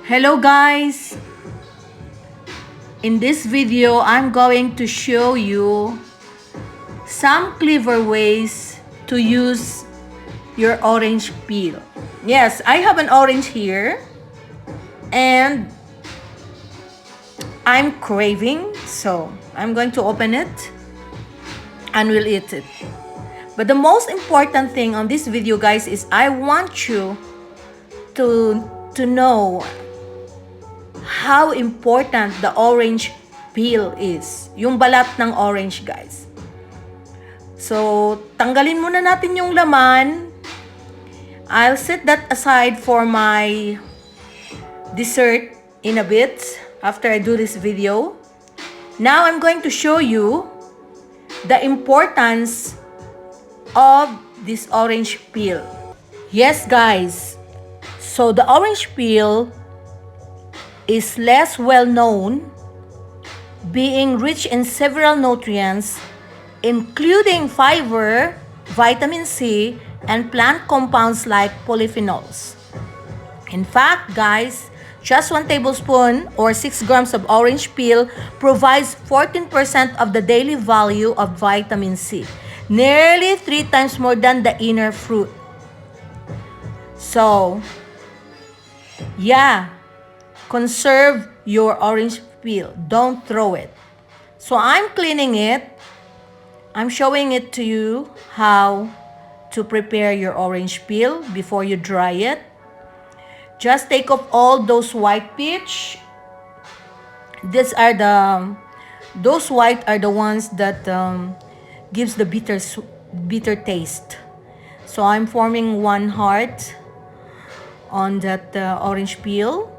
Hello guys! In this video, I'm going to show you some clever ways to use your orange peel. Yes, I have an orange here and I'm craving, so I'm going to open it and we'll eat it. But the most important thing on this video, guys, is I want you to know how important the orange peel is. Yung balat ng orange, guys. So, tanggalin muna natin yung laman. I'll set that aside for my dessert in a bit after I do this video. Now, I'm going to show you the importance of this orange peel. Yes, guys. So, the orange peel is less well known, being rich in several nutrients, including fiber, vitamin C, and plant compounds like polyphenols. In fact, guys, just 1 tablespoon or 6 grams of orange peel provides 14% of the daily value of vitamin C, nearly 3 times more than the inner fruit. So, yeah. Conserve your orange peel. Don't throw it. So I'm cleaning it. I'm showing it to you how to prepare your orange peel before you dry it. Just take off all those white pitch. Those white are the ones that gives the bitter taste. So I'm forming one heart on that orange peel.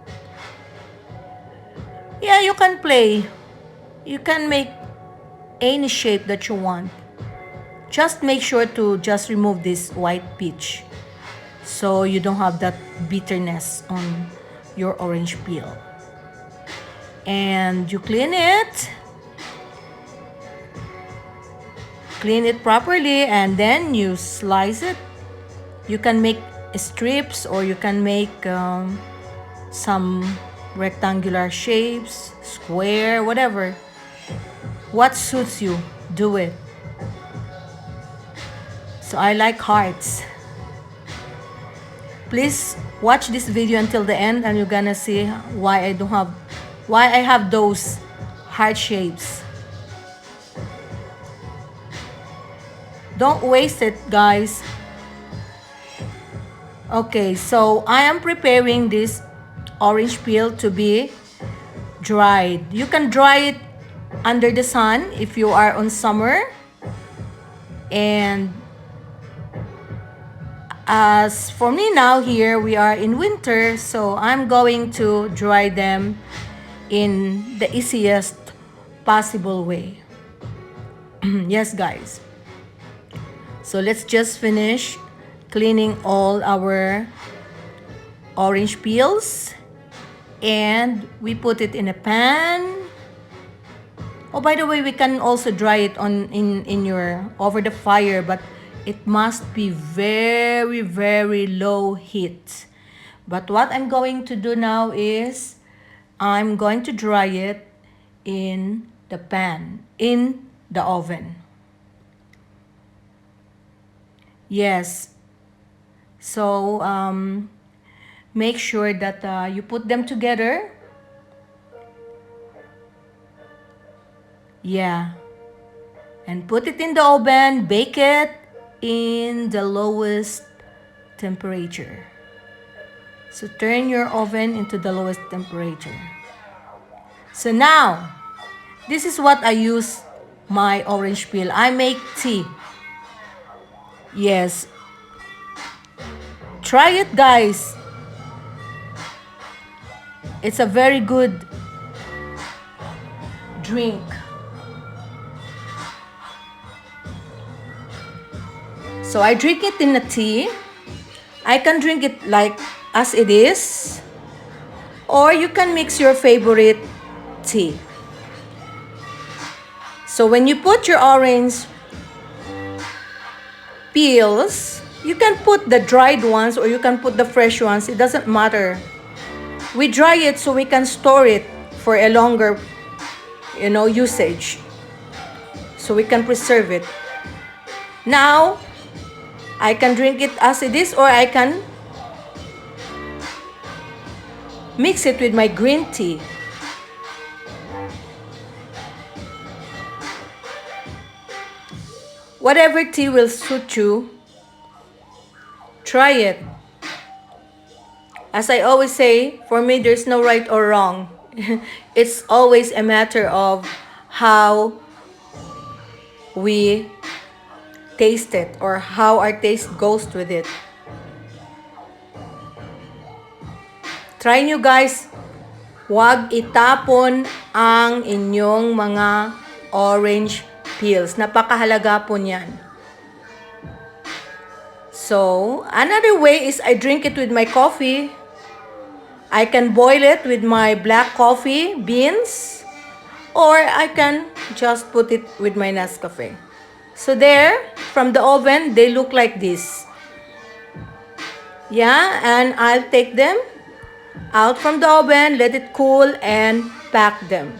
Yeah, you can play. You can make any shape that you want. Just make sure to just remove this white pitch so you don't have that bitterness on your orange peel. And you clean it. Clean it properly and then you slice it. You can make strips or you can make some rectangular shapes, square, whatever. What suits you, do it. So I like hearts. Please watch this video until the end and you're gonna see why I have those heart shapes. Don't waste it, guys. Okay, so I am preparing this orange peel to be dried. You can dry it under the sun if you are on summer. And as for me now, here we are in winter, so I'm going to dry them in the easiest possible way. Yes, guys. So let's just finish cleaning all our orange peels. And we put it in a pan. Oh, by the way, we can also dry it over the fire, but it must be very, very low heat. But what I'm going to do now is I'm going to dry it in the pan, in the oven. Yes. So, make sure that you put them together. Yeah. And put it in the oven. Bake it in the lowest temperature. So turn your oven into the lowest temperature. So now, this is what I use my orange peel. I make tea. Yes. Try it, guys. It's a very good drink. So I drink it in a tea. I can drink it like as it is. Or you can mix your favorite tea. So when you put your orange peels, you can put the dried ones or you can put the fresh ones. It doesn't matter we dry it so we can store it for a longer, usage. So we can preserve it. Now, I can drink it as it is, or I can mix it with my green tea. Whatever tea will suit you, try it. As I always say, for me, there's no right or wrong. It's always a matter of how we taste it or how our taste goes with it. Try nyo guys, huwag itapon ang inyong mga orange peels. Napakahalaga po niyan. So, another way is I drink it with my coffee. I can boil it with my black coffee beans, or I can just put it with my Nescafe. So there, from the oven, they look like this. Yeah, and I'll take them out from the oven, let it cool, and pack them.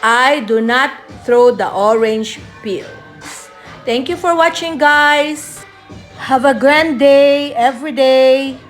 I do not throw the orange peels. Thank you for watching, guys. Have a grand day every day.